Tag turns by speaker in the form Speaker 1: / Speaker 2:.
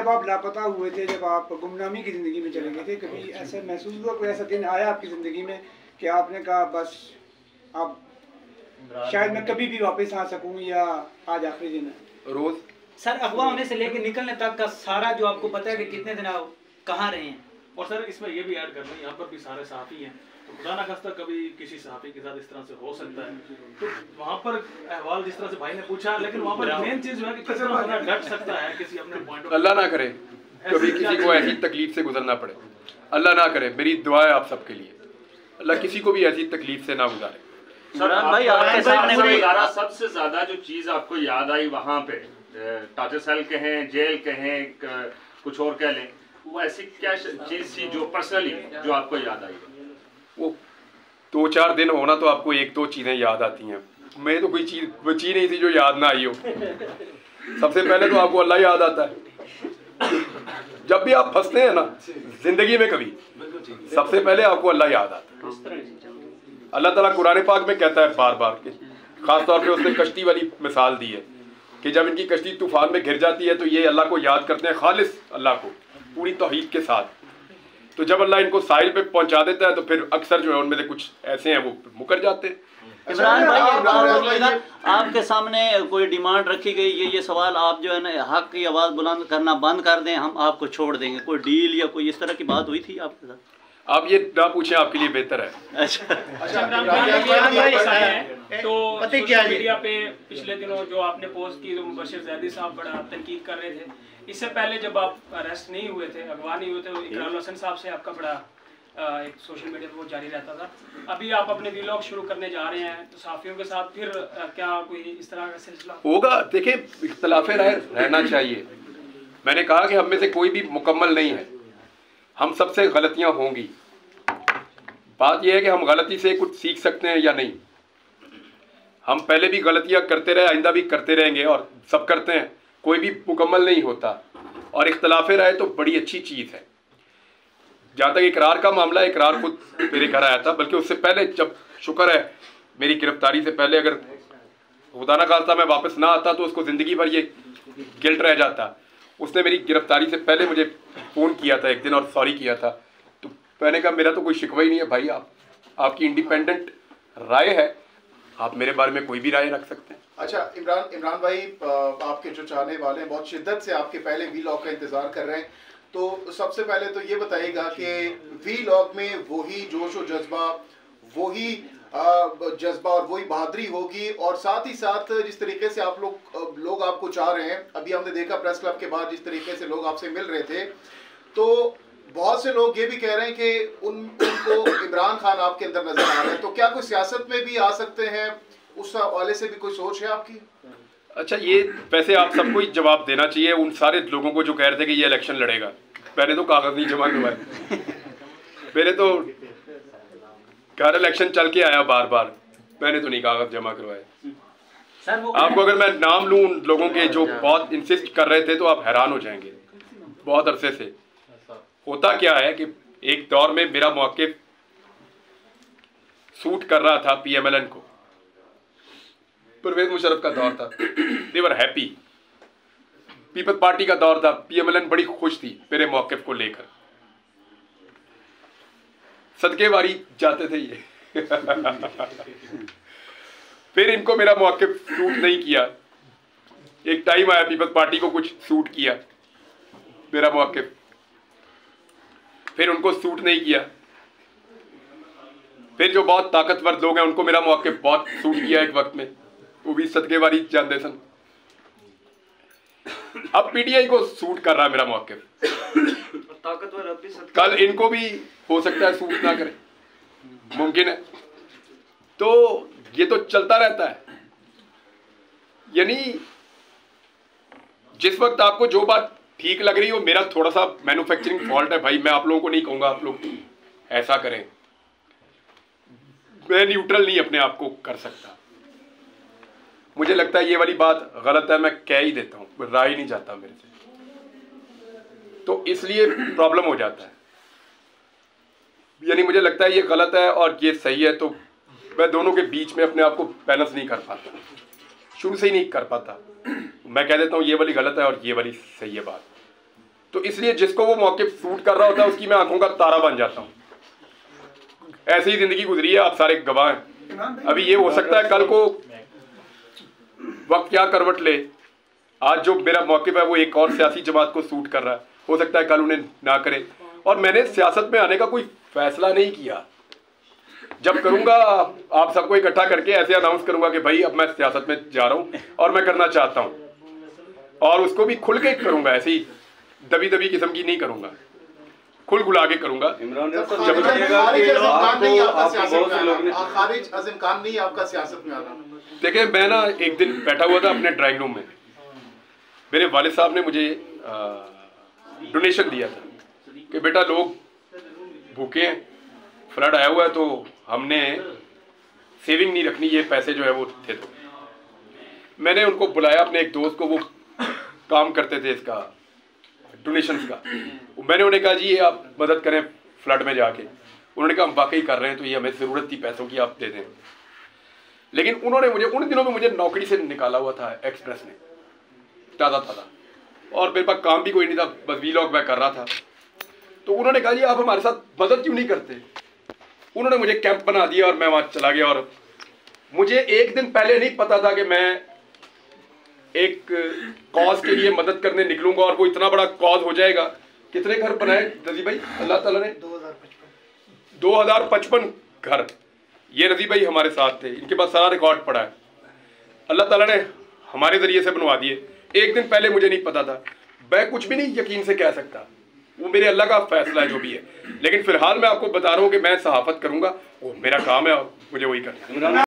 Speaker 1: जब आप लापता हुए थे, जब आप गुमनामी की ज़िंदगी में चले गए थे, कभी ऐसा महसूस हुआ, कोई ऐसा दिन आया आपकी ज़िंदगी में कि आपने कहा बस अब शायद मैं कभी भी वापस आ सकूं या आज आखिरी दिन है?
Speaker 2: रोज
Speaker 3: सर अगवा होने से लेकर निकलने तक का सारा जो आपको पता है कि कितने दिन आप कहाँ रहे हैं।
Speaker 4: और सर इसमें ये भी ऐड करना है, यहाँ पर भी सारे सहाफ़ी हैं, तो खुदा ना खास्ता कभी किसी सहाफ़ी के साथ इस तरह से हो सकता है, तो वहाँ पर अहवाल जिस तरह से भाई ने पूछा, लेकिन वहाँ पर मेन चीज़ जो है कि कितना बंदा डट सकता है किसी अपने पॉइंट।
Speaker 2: अल्लाह ना करे कभी किसी को ऐसी तकलीफ से गुजरना पड़े, अल्लाह ना करे। मेरी दुआ है आप सबके लिए, अल्लाह किसी को भी ऐसी तकलीफ से ना गुजारे।
Speaker 5: इमरान भाई आपके सामने गुजारा सबसे ज्यादा जो चीज आपको याद आई वहाँ पे, टाटर सेल कहें, जेल कहें, कुछ और कह लें, वो ऐसी क्या चीज थी जो पर्सनली जो आपको याद आई?
Speaker 2: वो 2-4 दिन होना तो आपको 1-2 चीज़ें याद आती हैं, मैं तो कोई चीज़ बची नहीं थी जो याद ना आई हो। सबसे पहले तो आपको अल्लाह याद आता है। जब भी आप फंसते हैं ना जिंदगी में कभी, सबसे पहले आपको अल्लाह याद आता है। अल्लाह ताला कुरान पाक में कहता है बार बार, खास तौर पे उसने कश्ती वाली मिसाल दी है कि जब इनकी कश्ती तूफान में घिर जाती है तो ये अल्लाह को याद करते हैं, खालिस अल्लाह को पूरी तौहीद के साथ। तो जब अल्लाह इनको साहिल पे पहुंचा देता है तो फिर अक्सर जो है उनमें से कुछ ऐसे हैं वो मुकर जाते हैं।
Speaker 6: इमरान भाई एक बात बोलिएगा, आपके सामने कोई डिमांड रखी गई, ये सवाल आप जो है ना हक की आवाज़ बुलंद करना बंद कर दें, हम आपको छोड़ देंगे, कोई डील या कोई इस तरह की बात हुई थी आपके साथ?
Speaker 2: आप ये ना पूछें, आपके लिए बेहतर है।
Speaker 6: अच्छा
Speaker 4: तो सोशल मीडिया पे पिछले दिनों जो आपने पोस्ट की तो मुबशिर ज़ैदी साहब बड़ा तनकीद कर रहे थे, इससे पहले जब आप अरेस्ट नहीं हुए थे, अगवा नहीं हुए थे, इकराम हसन साहब से आपका बड़ा एक सोशल मीडिया पे वो जारी रहता था। अभी आप अपने व्लॉग शुरू करने जा रहे हैं तो सहाफ़ियों के साथ फिर क्या कोई इस तरह का सिलसिला
Speaker 2: होगा? देखिए, इख्तलाफ राय रहना चाहिए। मैंने कहा कि हम में से कोई भी मुकम्मल नहीं है, हम सबसे गलतियां होंगी। बात यह है कि हम गलती से कुछ सीख सकते हैं या नहीं। हम पहले भी गलतियां करते रहे, आइंदा भी करते रहेंगे और सब करते हैं, कोई भी मुकम्मल नहीं होता। और इख्तलाफ राय तो बड़ी अच्छी चीज़ है। जहाँ तक इकरार का मामला, इकरार खुद मेरे घर आया था, बल्कि उससे पहले, जब शुक्र है मेरी गिरफ्तारी से पहले अगर खुदा ना खास्ता मैं वापस ना आता तो उसको ज़िंदगी भर ये गिल्ट रह जाता। उसने मेरी गिरफ्तारी से पहले मुझे फ़ोन किया था एक दिन और सॉरी किया था, तो मैंने कहा मेरा तो कोई शिकवा ही नहीं है भाई, आपकी इंडिपेंडेंट राय है, आप मेरे बारे में कोई भी राय रख सकते हैं।
Speaker 7: अच्छा इमरान भाई, आपके जो चाहने वाले हैं बहुत शिद्दत से आपके पहले वीलॉग का इंतज़ार कर रहे हैं, तो सबसे पहले तो ये बताइएगा कि वीलॉग में वही जोश और जज्बा, वही जज्बा और वही बहादुरी होगी, और साथ ही साथ जिस तरीके से आप लोग आपको चाह रहे हैं, अभी हमने देखा प्रेस क्लब के बाद जिस तरीके से लोग आपसे मिल रहे थे, तो बहुत से लोग ये भी कह रहे हैं कि उनको इमरान खान आपके अंदर नजर आ रहे हैं, तो क्या कोई सियासत में भी आ सकते हैं? उस हवाले से भी कोई सोच है आपकी?
Speaker 2: अच्छा, ये वैसे आप सबको ही जवाब देना चाहिए उन सारे लोगों को जो कह रहे थे कि ये इलेक्शन लड़ेगा। मैंने तो कागज नहीं जमा करवाए, मेरे तो घर इलेक्शन चल के आया बार बार, मैंने तो नहीं कागज जमा करवाए। आपको अगर मैं नाम लूं उन लोगों के जो बहुत इंसिस्ट कर रहे थे तो आप हैरान हो जाएंगे। बहुत अरसे से होता क्या है कि एक दौर में मेरा मौक़िफ़ सूट कर रहा था PMLN को, परवेज मुशर्रफ का दौर था, दे वर हैप्पी। पीपल्स पार्टी का दौर था, PMLN बड़ी खुश थी मेरे मौक़िफ़ को लेकर, सदके वारी जाते थे ये फिर इनको मेरा मौक़िफ़ सूट नहीं किया। एक टाइम आया पीपल्स पार्टी को कुछ सूट किया मेरा मौक़िफ़, फिर उनको सूट नहीं किया। फिर जो बहुत ताकतवर लोग हैं उनको मेरा मौक़िफ़ बहुत सूट किया एक वक्त में, वो भी सदके वारी जानते सन। अब PTI को सूट कर रहा है मेरा मौक़िफ़, कल इनको भी हो सकता है सूट ना करे, मुमकिन है। तो ये तो चलता रहता है। यानी जिस वक्त आपको जो बात ठीक लग रही हो, मेरा थोड़ा सा मैन्युफैक्चरिंग फॉल्ट है भाई, मैं आप लोगों को नहीं कहूँगा आप लोग ऐसा करें, मैं न्यूट्रल नहीं अपने आप को कर सकता। मुझे लगता है ये वाली बात गलत है, मैं कह ही देता हूँ, राय ही नहीं जाता मेरे से, तो इसलिए प्रॉब्लम हो जाता है। यानी मुझे लगता है ये गलत है और ये सही है, तो मैं दोनों के बीच में अपने आप को बैलेंस नहीं कर पाता, शुरू से ही नहीं कर पाता। मैं कह देता हूँ ये वाली गलत है और ये वाली सही है बात। तो इसलिए जिसको वो मौके सूट कर रहा होता है उसकी मैं आंखों का तारा बन जाता हूँ। ऐसी ही जिंदगी गुजरी है, आप सारे गवाह हैं। अभी ये हो सकता है कल को वक्त क्या करवट ले, आज जो मेरा मौक़िफ़ है वो एक और सियासी जमात को सूट कर रहा है, हो सकता है कल उन्हें ना करे। और मैंने सियासत में आने का कोई फैसला नहीं किया। जब करूंगा आप सबको इकट्ठा करके ऐसे अनाउंस करूंगा कि भाई अब मैं सियासत में जा रहा हूं और मैं करना चाहता हूं, और उसको भी खुल के करूंगा, ऐसे ही दबी दबी किस्म की नहीं करूंगा, खुल खुला के करूंगा। देखिए मैं ना एक दिन बैठा हुआ था अपने ड्राइंग रूम में, मेरे वालिद साहब ने मुझे डोनेशन दिया था कि बेटा लोग भूखे हैं, फ्लड आया हुआ है, तो हमने सेविंग नहीं रखनी, ये पैसे जो है वो थे। तो मैंने उनको बुलाया, अपने एक दोस्त को, वो काम करते थे इसका डोनेशंस का। मैंने उन्हें कहा जी ये आप मदद करें फ्लड में जाके। उन्होंने कहा हम वाकई कर रहे हैं, तो ये हमें ज़रूरत थी पैसों की, आप दे दें। लेकिन उन्होंने मुझे उन दिनों में मुझे नौकरी से निकाला हुआ था एक्सप्रेस ने, ताज़ा ताज़ा, और मेरे पास काम भी कोई नहीं था, बस वीलॉग मैं कर रहा था। तो उन्होंने कहा जी आप हमारे साथ मदद क्यों नहीं करते। उन्होंने मुझे कैंप बना दिया और मैं वहाँ चला गया। और मुझे एक दिन पहले नहीं पता था कि मैं एक कॉज के लिए मदद करने निकलूंगा और वो इतना बड़ा कॉज हो जाएगा। कितने घर बनाए रजी भाई अल्लाह ताला ने? 2055 घर। ये रजी भाई हमारे साथ थे, इनके पास सारा रिकॉर्ड पड़ा है, अल्लाह ताला ने हमारे ज़रिए से बनवा दिए। एक दिन पहले मुझे नहीं पता था, मैं कुछ भी नहीं यकीन से कह सकता, वो मेरे अल्लाह का फैसला है जो भी है। लेकिन फिलहाल मैं आपको बता रहा हूँ कि मैं सहाफ़त करूँगा, वो मेरा काम है और मुझे वही करना है।